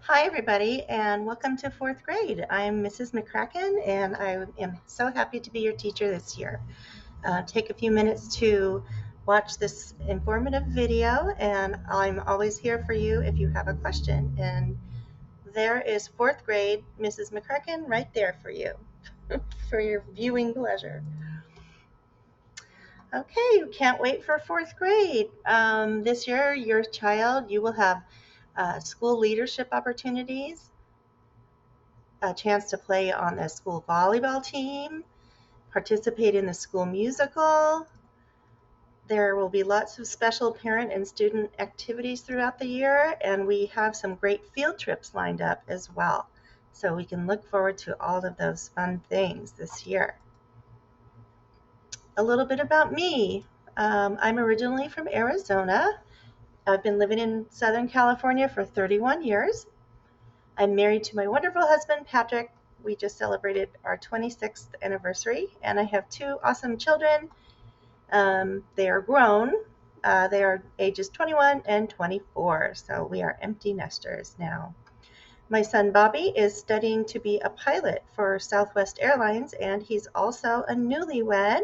Hi, everybody, and welcome to fourth grade. I'm Mrs. McCracken, and I am so happy to be your teacher this year. Take a few minutes to watch this informative video, and I'm always here for you if you have a question. And there is fourth grade Mrs. McCracken right there for you for your viewing pleasure. Okay, you can't wait for fourth grade. This year, your child, you will have school leadership opportunities, a chance to play on the school volleyball team, participate in the school musical. There will be lots of special parent and student activities throughout the year, and we have some great field trips lined up as well. So we can look forward to all of those fun things this year. A little bit about me. I'm originally from Arizona. I've been living in Southern California for 31 years. I'm married to my wonderful husband, Patrick. We just celebrated our 26th anniversary, and I have two awesome children. They are grown. They are ages 21 and 24, so we are empty nesters now. My son Bobby is studying to be a pilot for Southwest Airlines, and he's also a newlywed.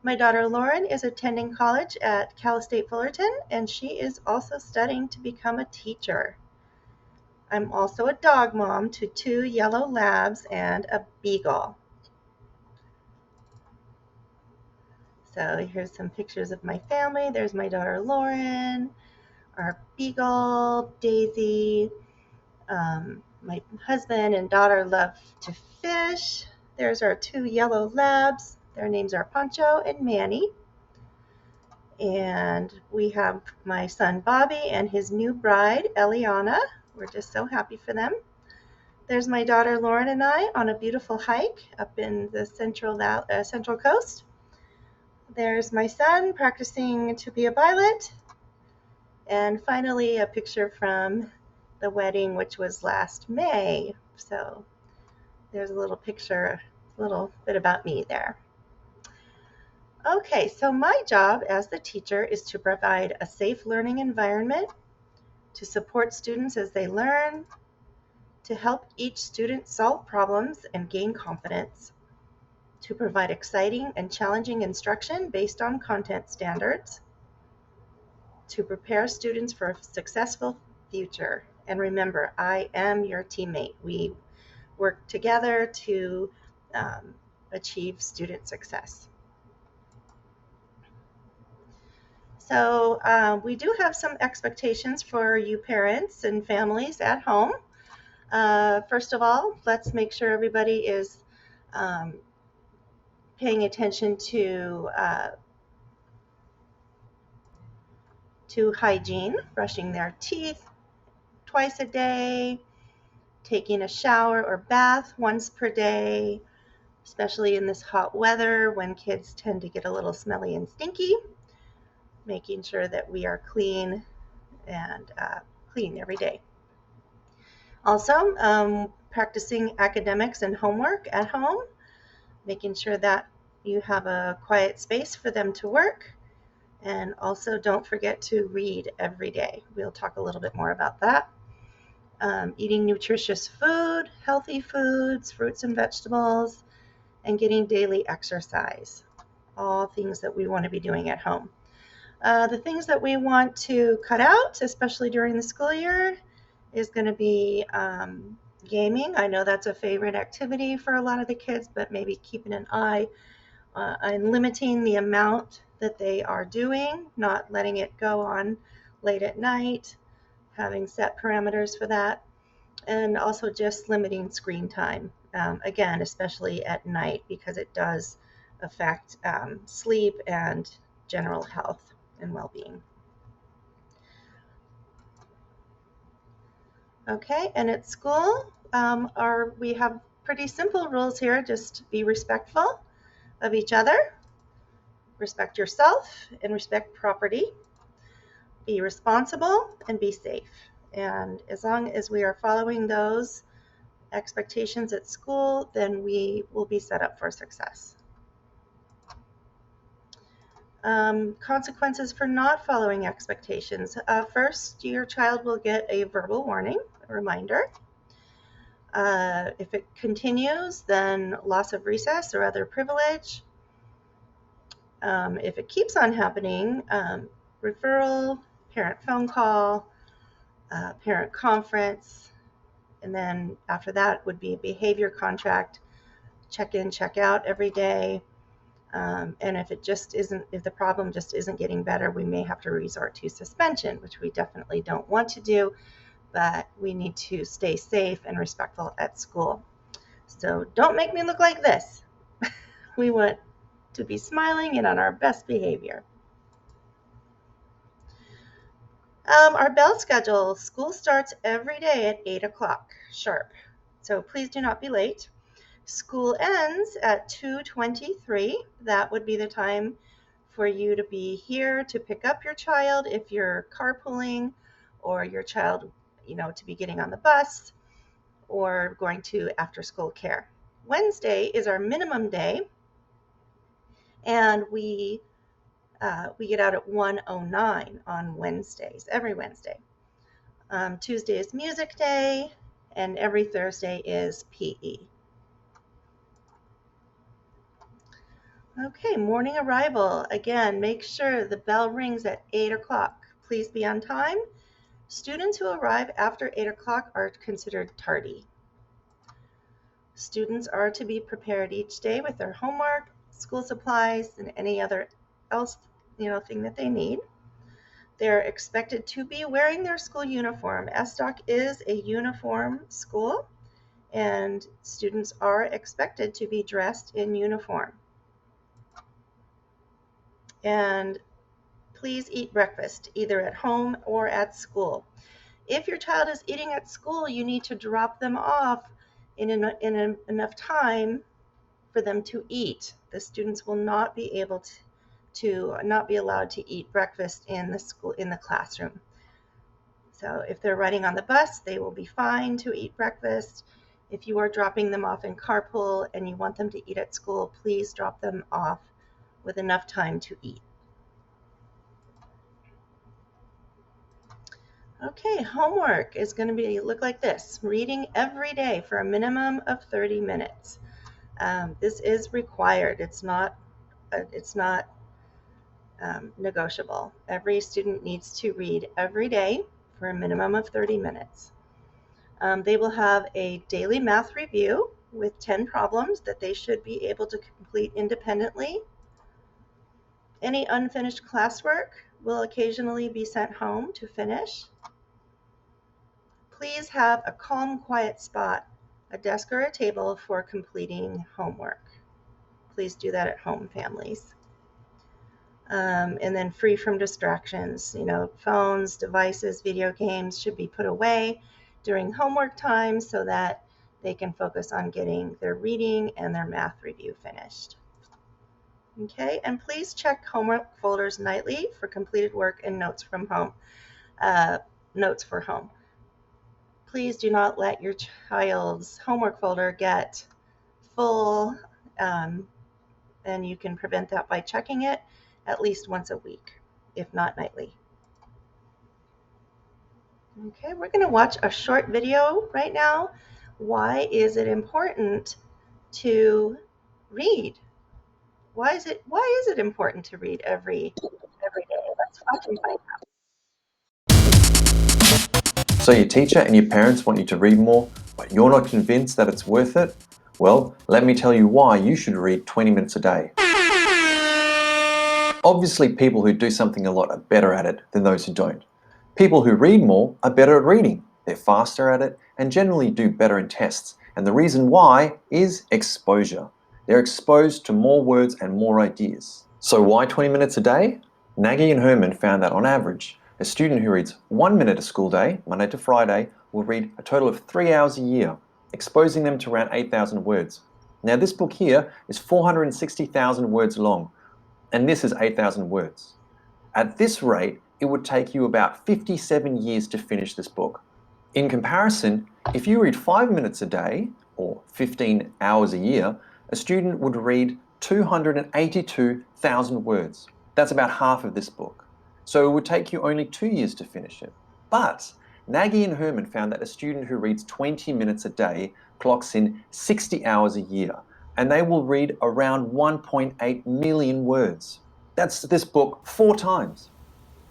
My daughter Lauren is attending college at Cal State Fullerton, and she is also studying to become a teacher. I'm also a dog mom to two yellow labs and a beagle. So here's some pictures of my family. There's my daughter Lauren, our beagle, Daisy. My husband and daughter love to fish. There's our two yellow labs. Their names are Pancho and Manny. And we have my son Bobby and his new bride, Eliana. We're just so happy for them. There's my daughter Lauren and I on a beautiful hike up in the Central Coast. There's my son practicing to be a pilot. And finally, a picture from the wedding, which was last May. So there's a little picture, a little bit about me there. Okay, so my job as the teacher is to provide a safe learning environment, to support students as they learn, to help each student solve problems and gain confidence, to provide exciting and challenging instruction based on content standards, to prepare students for a successful future. And remember, I am your teammate. We work together to achieve student success. So we do have some expectations for you parents and families at home. First of all, let's make sure everybody is paying attention to hygiene, brushing their teeth twice a day, taking a shower or bath once per day, especially in this hot weather when kids tend to get a little smelly and stinky, making sure that we are clean and clean every day. Also, practicing academics and homework at home, making sure that you have a quiet space for them to work. And also don't forget to read every day. We'll talk a little bit more about that. Eating nutritious food, healthy foods, fruits and vegetables, and getting daily exercise. All things that we want to be doing at home. The things that we want to cut out, especially during the school year, is going to be gaming. I know that's a favorite activity for a lot of the kids, but maybe keeping an eye on limiting the amount that they are doing, not letting it go on late at night, having set parameters for that, and also just limiting screen time. Again, especially at night, because it does affect sleep and general health and well-being. Okay, and at school, we have pretty simple rules here. Just be respectful of each other, respect yourself, and respect property. Be responsible and be safe. And as long as we are following those expectations at school, then we will be set up for success. Consequences for not following expectations. First, your child will get a verbal warning, reminder. If it continues, then loss of recess or other privilege. If it keeps on happening, referral, parent phone call, parent conference, and then after that would be a behavior contract, check in, check out every day. And if the problem just isn't getting better, we may have to resort to suspension, which we definitely don't want to do, but we need to stay safe and respectful at school. So don't make me look like this. We want to be smiling and on our best behavior. Our bell schedule, school starts every day at 8 o'clock sharp, so please do not be late. School ends at 2:23. That would be the time for you to be here to pick up your child if you're carpooling, or your child, to be getting on the bus or going to after school care. Wednesday is our minimum day, and we get out at 1:09 on Wednesdays, every Wednesday. Tuesday is music day, and every Thursday is PE. Okay, morning arrival. Again, make sure the bell rings at 8 o'clock. Please be on time. Students who arrive after 8 o'clock are considered tardy. Students are to be prepared each day with their homework, school supplies, and any other else, thing that they need. They're expected to be wearing their school uniform. SDOC is a uniform school, and students are expected to be dressed in uniform. And please eat breakfast, either at home or at school. If your child is eating at school, you need to drop them off in enough time for them to eat. The students will not be able to not be allowed to eat breakfast in the classroom. So if they're riding on the bus, they will be fine to eat breakfast. If you are dropping them off in carpool and you want them to eat at school, please drop them off with enough time to eat. Okay, homework is going to look like this. Reading every day for a minimum of 30 minutes. This is required. It's not negotiable. Every student needs to read every day for a minimum of 30 minutes. They will have a daily math review with 10 problems that they should be able to complete independently. Any unfinished classwork will occasionally be sent home to finish. Please have a calm, quiet spot, a desk or a table for completing homework. Please do that at home, families. And then free from distractions. Phones, devices, video games should be put away during homework time so that they can focus on getting their reading and their math review finished. Okay, and please check homework folders nightly for completed work and notes from home. Notes for home. Please do not let your child's homework folder get full, and you can prevent that by checking it at least once a week, if not nightly. Okay, we're going to watch a short video right now. Why is it important to read? Why is it important to read every day? Let's watch and find out. So your teacher and your parents want you to read more, but you're not convinced that it's worth it? Well, let me tell you why you should read 20 minutes a day. Obviously, people who do something a lot are better at it than those who don't. People who read more are better at reading, they're faster at it, and generally do better in tests. And the reason why is exposure. They're exposed to more words and more ideas. So why 20 minutes a day? Nagy and Herman found that on average, a student who reads 1 minute a school day, Monday to Friday, will read a total of 3 hours a year, exposing them to around 8,000 words. Now this book here is 460,000 words long, and this is 8,000 words. At this rate, it would take you about 57 years to finish this book. In comparison, if you read 5 minutes a day, or 15 hours a year, a student would read 282,000 words. That's about half of this book. So it would take you only 2 years to finish it. But Nagy and Herman found that a student who reads 20 minutes a day clocks in 60 hours a year, and they will read around 1.8 million words. That's this book 4 times.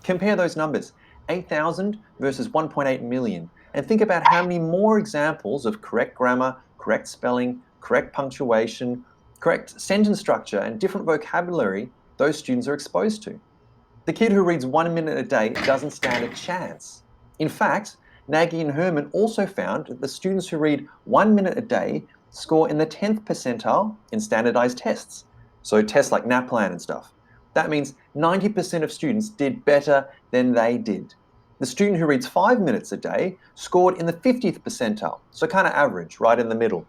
Compare those numbers, 8,000 versus 1.8 million, and think about how many more examples of correct grammar, correct spelling, correct punctuation, correct sentence structure, and different vocabulary those students are exposed to. The kid who reads 1 minute a day doesn't stand a chance. In fact, Nagy and Herman also found that the students who read 1 minute a day score in the 10th percentile in standardized tests. So tests like NAPLAN and stuff. That means 90% of students did better than they did. The student who reads 5 minutes a day scored in the 50th percentile, so kind of average, right in the middle.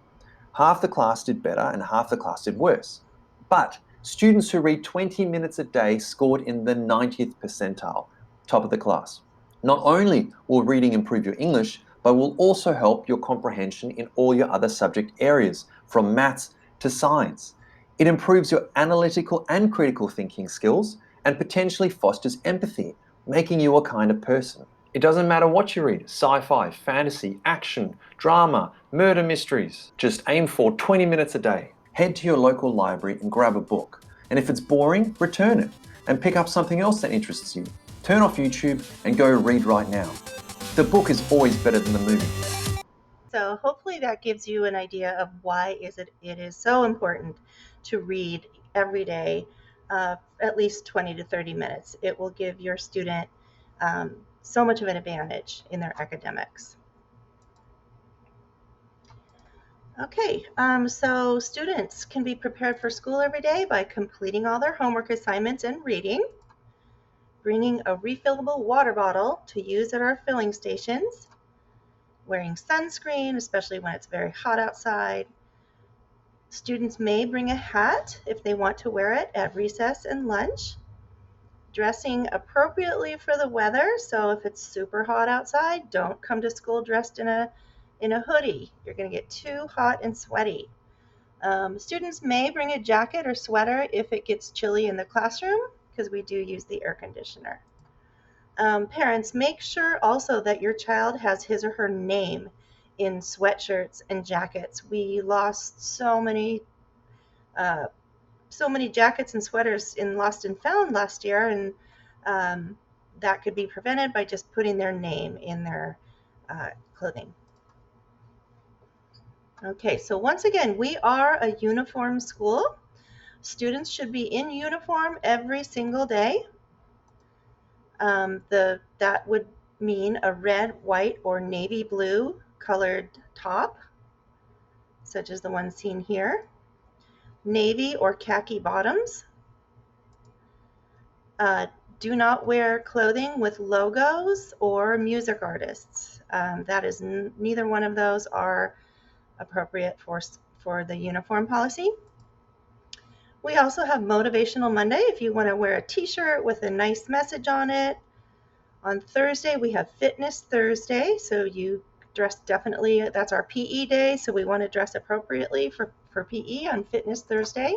Half the class did better and half the class did worse. But students who read 20 minutes a day scored in the 90th percentile, top of the class. Not only will reading improve your English, but will also help your comprehension in all your other subject areas, from maths to science. It improves your analytical and critical thinking skills and potentially fosters empathy, making you a kind of person. It doesn't matter what you read, sci-fi, fantasy, action, drama, murder mysteries. Just aim for 20 minutes a day. Head to your local library and grab a book. And if it's boring, return it and pick up something else that interests you. Turn off YouTube and go read right now. The book is always better than the movie. So hopefully that gives you an idea of why it is so important to read every day, at least 20 to 30 minutes. It will give your student so much of an advantage in their academics. Okay, so students can be prepared for school every day by completing all their homework assignments and reading, bringing a refillable water bottle to use at our filling stations, wearing sunscreen, especially when it's very hot outside. Students may bring a hat if they want to wear it at recess and lunch, dressing appropriately for the weather. So if it's super hot outside, don't come to school dressed in a hoodie. You're going to get too hot and sweaty. Students may bring a jacket or sweater if it gets chilly in the classroom, because we do use the air conditioner. Parents, make sure also that your child has his or her name in sweatshirts and jackets. We lost so many jackets and sweaters in Lost and Found last year, and that could be prevented by just putting their name in their clothing. Okay, so once again, we are a uniform school. Students should be in uniform every single day. That would mean a red, white, or navy blue colored top, such as the one seen here. Navy or khaki bottoms. Do not wear clothing with logos or music artists. That is neither one of those are appropriate for the uniform policy. We also have Motivational Monday if you want to wear a t-shirt with a nice message on it. On Thursday, we have Fitness Thursday, so you dress definitely, that's our PE day, so we want to dress appropriately for PE on Fitness Thursday.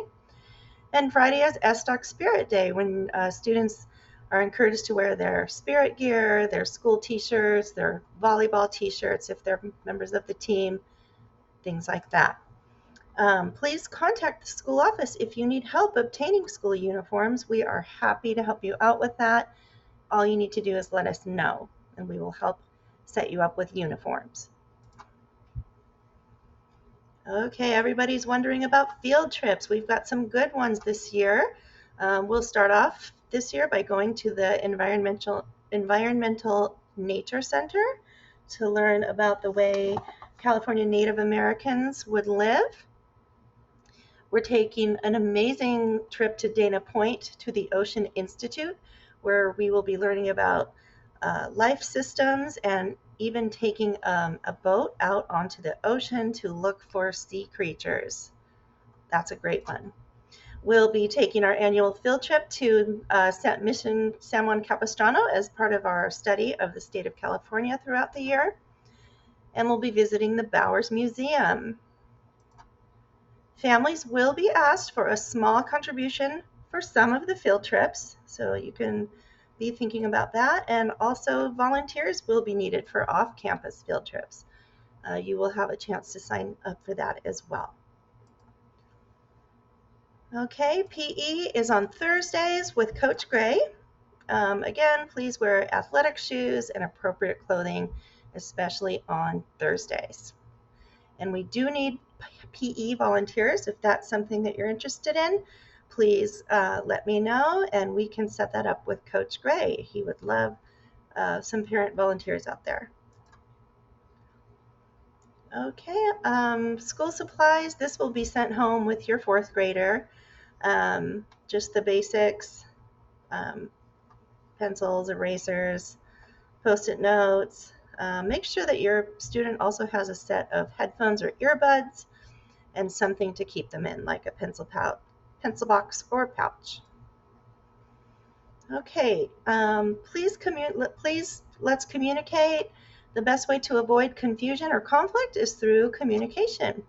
And Friday is S-Stock Spirit Day, when students are encouraged to wear their spirit gear, their school t-shirts, their volleyball t-shirts if they're members of the team, things like that. Please contact the school office if you need help obtaining school uniforms. We are happy to help you out with that. All you need to do is let us know, and we will help set you up with uniforms. Okay, everybody's wondering about field trips. We've got some good ones this year. We'll start off this year by going to the Environmental Nature Center to learn about the way California Native Americans would live. We're taking an amazing trip to Dana Point to the Ocean Institute, where we will be learning about life systems and even taking a boat out onto the ocean to look for sea creatures. That's a great one. We'll be taking our annual field trip to Mission San Juan Capistrano as part of our study of the state of California throughout the year. And we'll be visiting the Bowers Museum. Families will be asked for a small contribution for some of the field trips, so you can be thinking about that. And also, volunteers will be needed for off campus field trips. You will have a chance to sign up for that as well. Okay, PE is on Thursdays with Coach Gray. Again, please wear athletic shoes and appropriate clothing, especially on Thursdays. And we do need PE volunteers. If that's something that you're interested in, please let me know and we can set that up with Coach Gray. He would love some parent volunteers out there. Okay, school supplies. This will be sent home with your fourth grader. Just the basics, um, pencils, erasers, post-it notes. Make sure that your student also has a set of headphones or earbuds and something to keep them in, like a pencil box or pouch. Okay, please let's communicate. The best way to avoid confusion or conflict is through communication.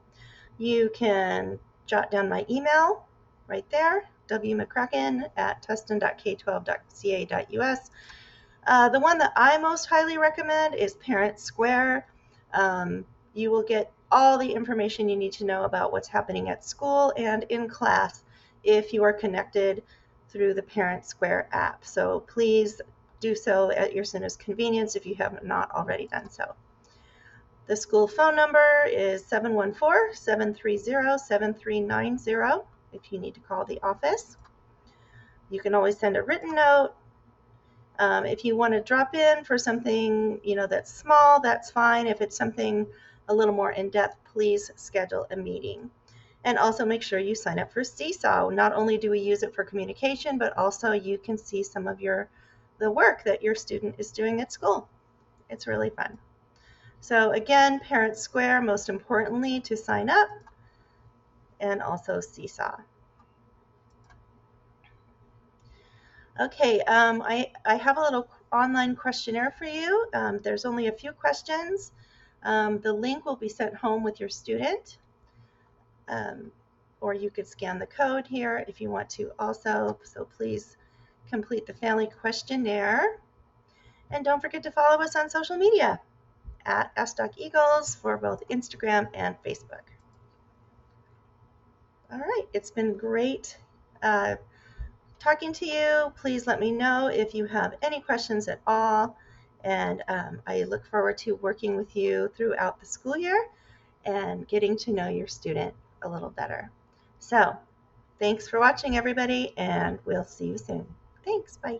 You can jot down my email right there, wmccracken@tustin.k12.ca.us. The one that I most highly recommend is Parent Square. You will get all the information you need to know about what's happening at school and in class if you are connected through the Parent Square app. So please do so at your soonest convenience if you have not already done so. The school phone number is 714-730-7390 if you need to call the office. You can always send a written note. If you want to drop in for something, that's small, that's fine. If it's something a little more in-depth, please schedule a meeting. And also make sure you sign up for Seesaw. Not only do we use it for communication, but also you can see some of the work that your student is doing at school. It's really fun. So again, Parent Square, most importantly, to sign up, and also Seesaw. Okay, I have a little online questionnaire for you. There's only a few questions. The link will be sent home with your student, or you could scan the code here if you want to also. So please complete the family questionnaire. And don't forget to follow us on social media at @SDocEagles for both Instagram and Facebook. All right, it's been great talking to you. Please let me know if you have any questions at all. And I look forward to working with you throughout the school year and getting to know your student a little better. So thanks for watching, everybody, and we'll see you soon. Thanks. Bye.